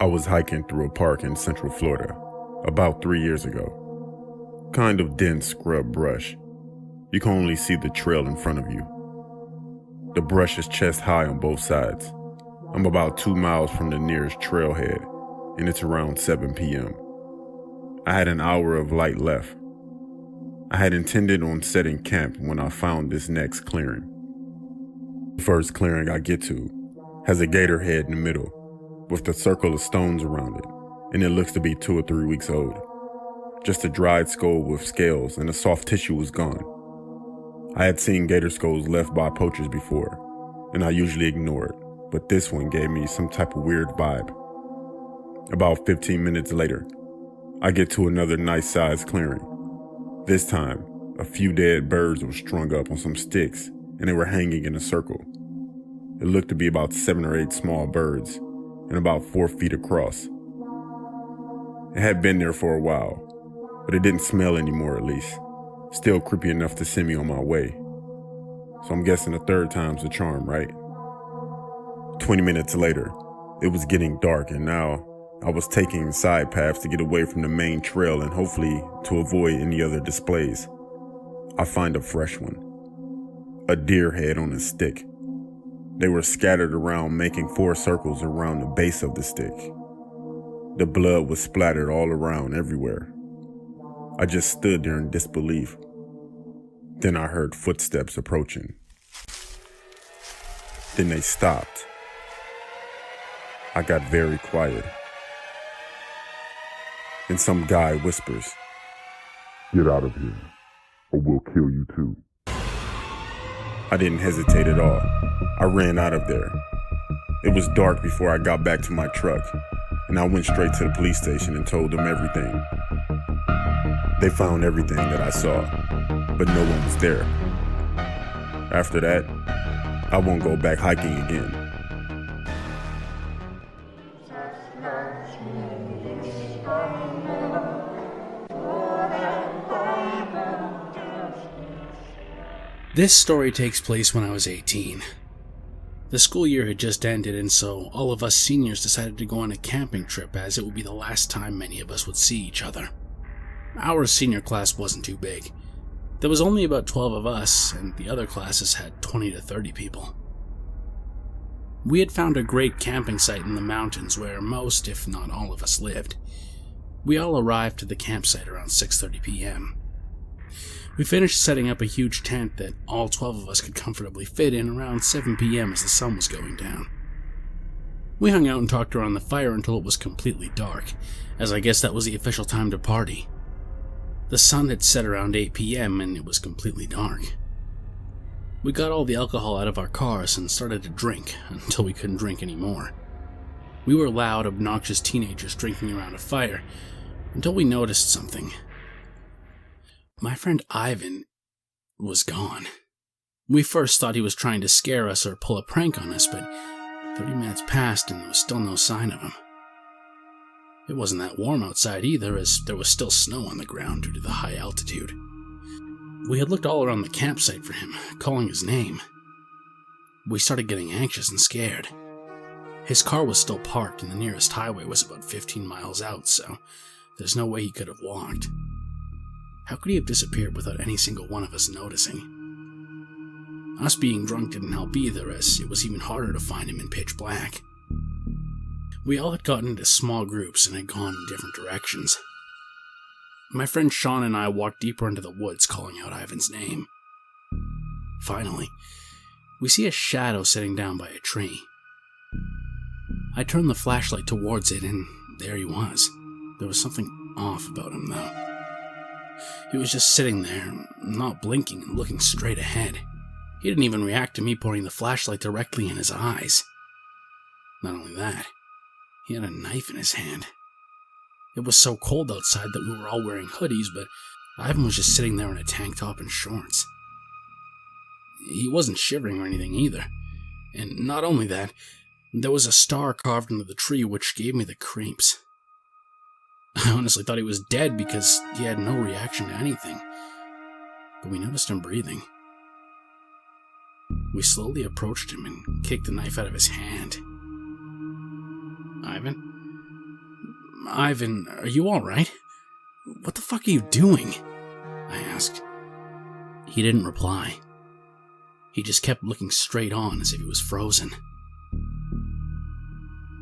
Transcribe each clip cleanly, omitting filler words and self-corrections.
I was hiking through a park in Central Florida about 3 years ago. Kind of dense scrub brush. You can only see the trail in front of you. The brush is chest high on both sides. I'm about 2 miles from the nearest trailhead, and it's around 7 p.m. I had an hour of light left. I had intended on setting camp when I found this next clearing. The first clearing I get to has a gator head in the middle, with a circle of stones around it, and it looks to be 2 or 3 weeks old. Just a dried skull with scales, and the soft tissue was gone. I had seen gator skulls left by poachers before, and I usually ignore it, but this one gave me some type of weird vibe. About 15 minutes later, I get to another nice-sized clearing. This time, a few dead birds were strung up on some sticks, and they were hanging in a circle. It looked to be about 7 or 8 small birds, and about 4 feet across. It had been there for a while, but it didn't smell anymore at least. Still creepy enough to send me on my way. So I'm guessing the third time's the charm, right? 20 minutes later, it was getting dark, and now I was taking side paths to get away from the main trail and hopefully to avoid any other displays. I find a fresh one. A deer head on a stick. They were scattered around, making 4 circles around the base of the stick. The blood was splattered all around everywhere. I just stood there in disbelief. Then I heard footsteps approaching. Then they stopped. I got very quiet. And some guy whispers, "Get out of here, or we'll kill you too." I didn't hesitate at all. I ran out of there. It was dark before I got back to my truck, and I went straight to the police station and told them everything. They found everything that I saw, but no one was there. After that, I won't go back hiking again. This story takes place when I was 18. The school year had just ended, and so all of us seniors decided to go on a camping trip, as it would be the last time many of us would see each other. Our senior class wasn't too big. There was only about 12 of us, and the other classes had 20 to 30 people. We had found a great camping site in the mountains where most, if not all of us, lived. We all arrived to the campsite around 6:30 p.m. We finished setting up a huge tent that all 12 of us could comfortably fit in around 7 p.m. as the sun was going down. We hung out and talked around the fire until it was completely dark, as I guess that was the official time to party. The sun had set around 8 p.m. and it was completely dark. We got all the alcohol out of our cars and started to drink until we couldn't drink anymore. We were loud, obnoxious teenagers drinking around a fire until we noticed something. My friend Ivan was gone. We first thought he was trying to scare us or pull a prank on us, but 30 minutes passed and there was still no sign of him. It wasn't that warm outside either, as there was still snow on the ground due to the high altitude. We had looked all around the campsite for him, calling his name. We started getting anxious and scared. His car was still parked and the nearest highway was about 15 miles out, so there's no way he could have walked. How could he have disappeared without any single one of us noticing? Us being drunk didn't help either, as it was even harder to find him in pitch black. We all had gotten into small groups and had gone in different directions. My friend Sean and I walked deeper into the woods, calling out Ivan's name. Finally, we see a shadow sitting down by a tree. I turned the flashlight towards it, and there he was. There was something off about him, though. He was just sitting there, not blinking and looking straight ahead. He didn't even react to me pointing the flashlight directly in his eyes. Not only that, he had a knife in his hand. It was so cold outside that we were all wearing hoodies, but Ivan was just sitting there in a tank top and shorts. He wasn't shivering or anything either. And not only that, there was a star carved into the tree which gave me the creeps. I honestly thought he was dead because he had no reaction to anything. But we noticed him breathing. We slowly approached him and kicked the knife out of his hand. "Ivan? Ivan, are you alright? What the fuck are you doing? I asked. He didn't reply. He just kept looking straight on as if he was frozen.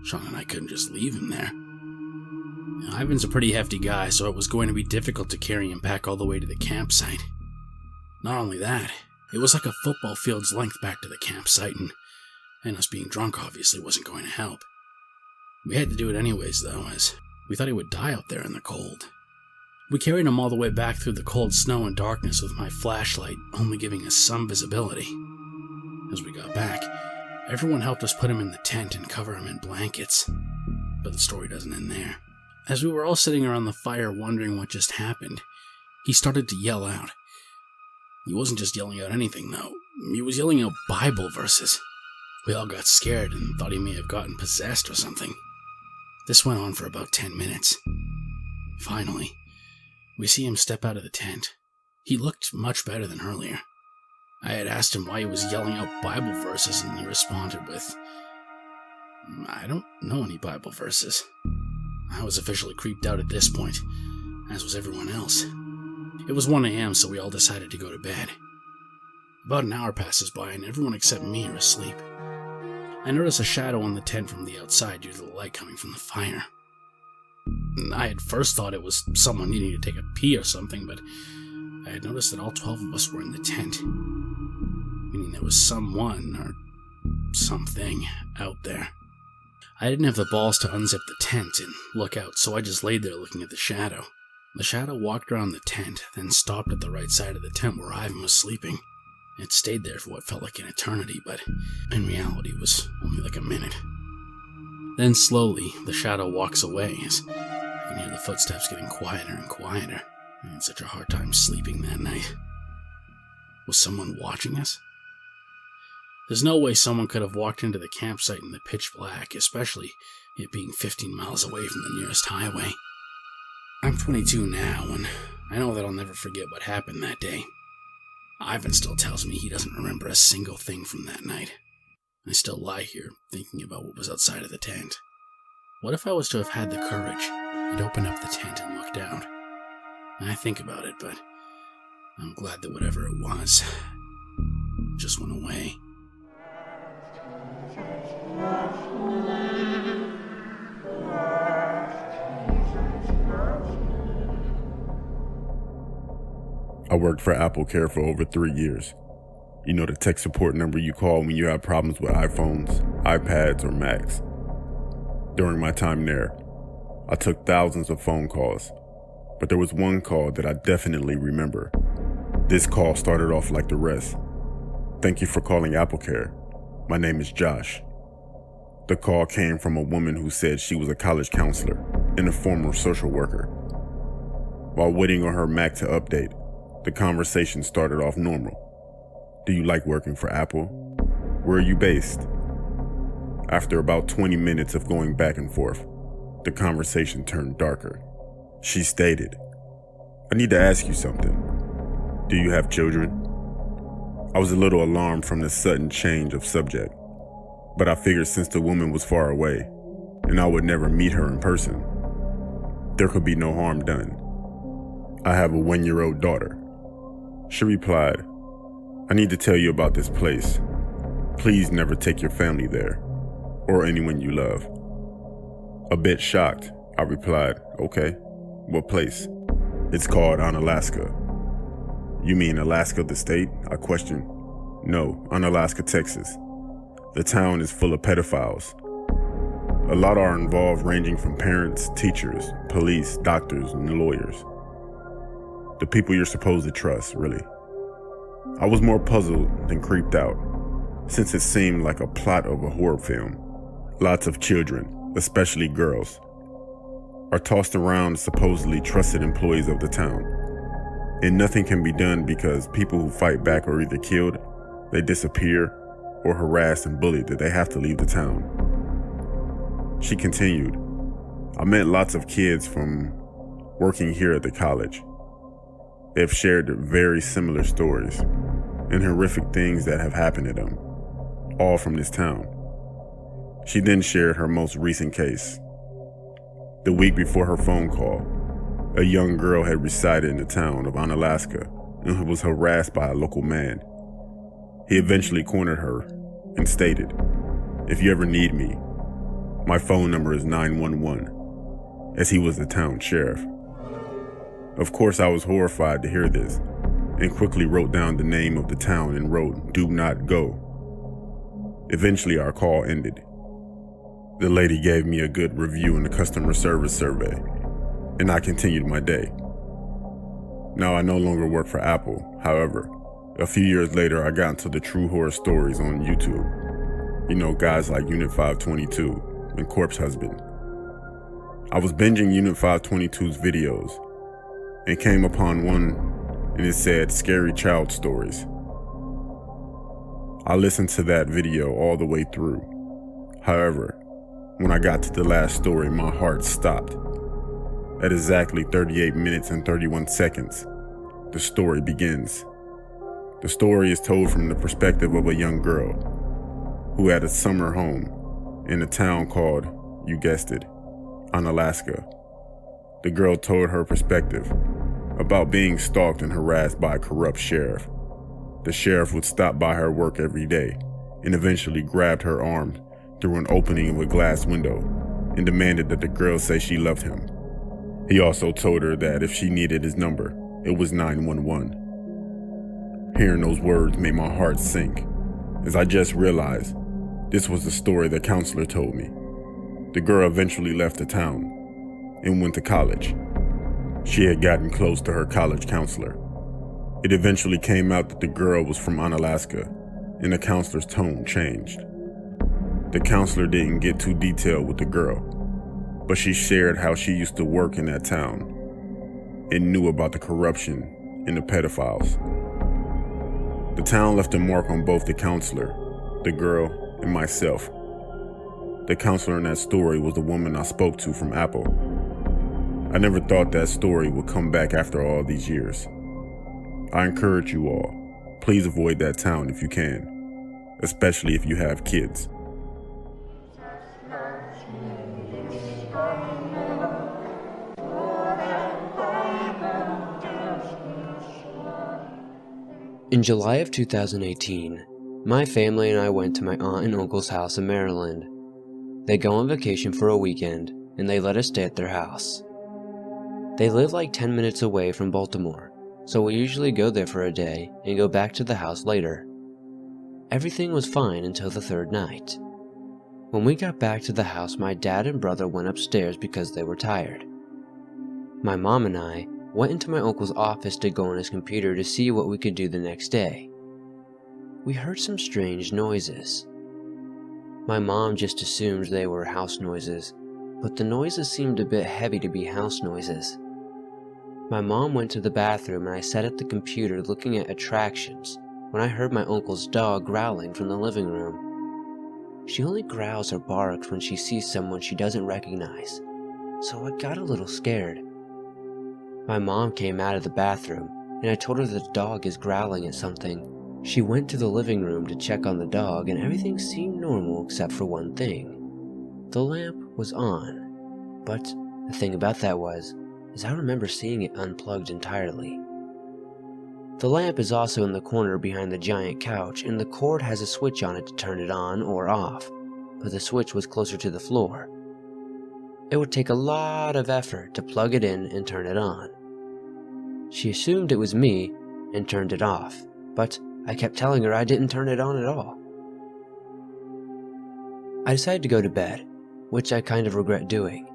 Sean and I couldn't just leave him there. Ivan's a pretty hefty guy, so it was going to be difficult to carry him back all the way to the campsite. Not only that, it was like a football field's length back to the campsite, and us being drunk obviously wasn't going to help. We had to do it anyways, though, as we thought he would die out there in the cold. We carried him all the way back through the cold snow and darkness with my flashlight only giving us some visibility. As we got back, everyone helped us put him in the tent and cover him in blankets. But the story doesn't end there. As we were all sitting around the fire wondering what just happened, he started to yell out. He wasn't just yelling out anything, though. He was yelling out Bible verses. We all got scared and thought he may have gotten possessed or something. This went on for about 10 minutes. Finally, we see him step out of the tent. He looked much better than earlier. I had asked him why he was yelling out Bible verses, and he responded with, "I don't know any Bible verses." I was officially creeped out at this point, as was everyone else. It was 1 a.m., so we all decided to go to bed. About an hour passes by, and everyone except me are asleep. I notice a shadow on the tent from the outside due to the light coming from the fire. I had first thought it was someone needing to take a pee or something, but I had noticed that all 12 of us were in the tent, meaning there was someone or something out there. I didn't have the balls to unzip the tent and look out, so I just laid there looking at the shadow. The shadow walked around the tent, then stopped at the right side of the tent where Ivan was sleeping. It stayed there for what felt like an eternity, but in reality was only like a minute. Then slowly, the shadow walks away as I can hear the footsteps getting quieter and quieter. I had such a hard time sleeping that night. Was someone watching us? There's no way someone could have walked into the campsite in the pitch black, especially it being 15 miles away from the nearest highway. I'm 22 now, and I know that I'll never forget what happened that day. Ivan still tells me he doesn't remember a single thing from that night. I still lie here, thinking about what was outside of the tent. What if I was to have had the courage and opened up the tent and looked out? I think about it, but I'm glad that whatever it was just went away. I worked for Apple Care for over 3 years. You know, the tech support number you call when you have problems with iPhones, iPads, or Macs. During my time there, I took thousands of phone calls, but there was one call that I definitely remember. This call started off like the rest. "Thank you for calling Apple Care. My name is Josh." The call came from a woman who said she was a college counselor and a former social worker. While waiting on her Mac to update, the conversation started off normal. "Do you like working for Apple? Where are you based?" After about 20 minutes of going back and forth, the conversation turned darker. She stated, "I need to ask you something. Do you have children?" I was a little alarmed from the sudden change of subject, but I figured since the woman was far away and I would never meet her in person, there could be no harm done. "I have a 1-year-old daughter." She replied, "I need to tell you about this place. Please never take your family there, or anyone you love." A bit shocked, I replied, "Okay, what place?" "It's called Unalaska." "You mean Alaska the state?" I questioned. "No, Unalaska, Texas. The town is full of pedophiles. A lot are involved, ranging from parents, teachers, police, doctors, and lawyers. The people you're supposed to trust, really." I was more puzzled than creeped out, since it seemed like a plot of a horror film. Lots of children, especially girls, are tossed around as supposedly trusted employees of the town. And nothing can be done because people who fight back are either killed, they disappear, or harassed and bullied that they have to leave the town. She continued, "I met lots of kids from working here at the college. They have shared very similar stories and horrific things that have happened to them, all from this town." She then shared her most recent case. The week before her phone call, a young girl had resided in the town of Unalaska and was harassed by a local man. He eventually cornered her and stated, "If you ever need me, my phone number is 911, as he was the town sheriff. Of course, I was horrified to hear this and quickly wrote down the name of the town and wrote, "Do not go." Eventually, our call ended. The lady gave me a good review in the customer service survey, and I continued my day. Now, I no longer work for Apple. However, a few years later, I got into the true horror stories on YouTube. You know, guys like Unit 522 and Corpse Husband. I was binging Unit 522's videos and came upon one, and it said Scary Child Stories. I listened to that video all the way through. However, when I got to the last story, my heart stopped. At exactly 38 minutes and 31 seconds, the story begins. The story is told from the perspective of a young girl who had a summer home in a town called, you guessed it, Unalaska. The girl told her perspective about being stalked and harassed by a corrupt sheriff. The sheriff would stop by her work every day and eventually grabbed her arm through an opening of a glass window and demanded that the girl say she loved him. He also told her that if she needed his number, it was 911. Hearing those words made my heart sink, as I just realized this was the story the counselor told me. The girl eventually left the town and went to college. She had gotten close to her college counselor. It eventually came out that the girl was from Unalaska, and the counselor's tone changed. The counselor didn't get too detailed with the girl, but she shared how she used to work in that town and knew about the corruption and the pedophiles. The town left a mark on both the counselor, the girl, and myself. The counselor in that story was the woman I spoke to from Apple. I never thought that story would come back after all these years. I encourage you all, please avoid that town if you can, especially if you have kids. In July of 2018, my family and I went to my aunt and uncle's house in Maryland. They go on vacation for a weekend, and they let us stay at their house. They live like 10 minutes away from Baltimore, so we usually go there for a day and go back to the house later. Everything was fine until the third night. When we got back to the house, my dad and brother went upstairs because they were tired. My mom and I went into my uncle's office to go on his computer to see what we could do the next day. We heard some strange noises. My mom just assumed they were house noises, but the noises seemed a bit heavy to be house noises. My mom went to the bathroom and I sat at the computer looking at attractions when I heard my uncle's dog growling from the living room. She only growls or barks when she sees someone she doesn't recognize, so I got a little scared. My mom came out of the bathroom, and I told her the dog is growling at something. She went to the living room to check on the dog, and everything seemed normal except for one thing. The lamp was on, but the thing about that is I remember seeing it unplugged entirely. The lamp is also in the corner behind the giant couch, and the cord has a switch on it to turn it on or off, but the switch was closer to the floor. It would take a lot of effort to plug it in and turn it on. She assumed it was me and turned it off, but I kept telling her I didn't turn it on at all. I decided to go to bed, which I kind of regret doing.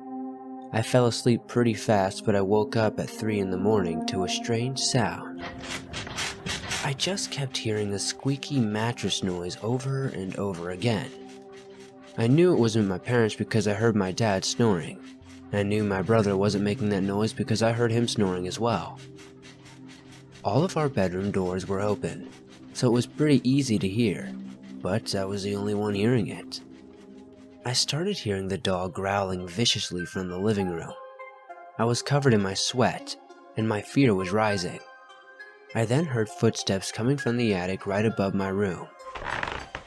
I fell asleep pretty fast, but I woke up at 3 in the morning to a strange sound. I just kept hearing the squeaky mattress noise over and over again. I knew it wasn't my parents because I heard my dad snoring. I knew my brother wasn't making that noise because I heard him snoring as well. All of our bedroom doors were open, so it was pretty easy to hear, but I was the only one hearing it. I started hearing the dog growling viciously from the living room. I was covered in my sweat, and my fear was rising. I then heard footsteps coming from the attic right above my room.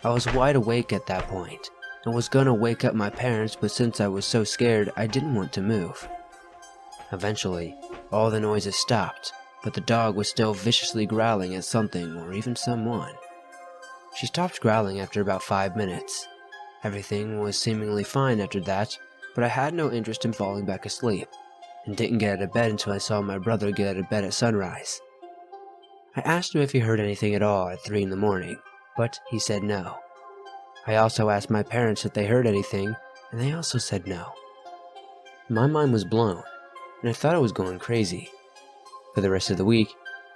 I was wide awake at that point, and was gonna wake up my parents, but since I was so scared, I didn't want to move. Eventually, all the noises stopped, but the dog was still viciously growling at something or even someone. She stopped growling after about 5 minutes. Everything was seemingly fine after that, but I had no interest in falling back asleep, and didn't get out of bed until I saw my brother get out of bed at sunrise. I asked him if he heard anything at all at 3 in the morning, but he said no. I also asked my parents if they heard anything, and they also said no. My mind was blown, and I thought I was going crazy. For the rest of the week,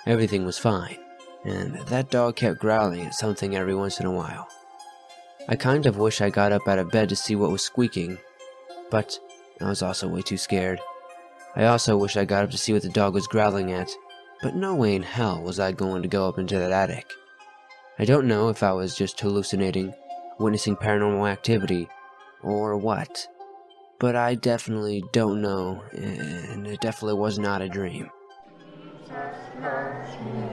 everything was fine, and that dog kept growling at something every once in a while. I kind of wish I got up out of bed to see what was squeaking, but I was also way too scared. I also wish I got up to see what the dog was growling at, but no way in hell was I going to go up into that attic. I don't know if I was just hallucinating, witnessing paranormal activity, or what, but I definitely don't know, and it definitely was not a dream. Jesus loves me.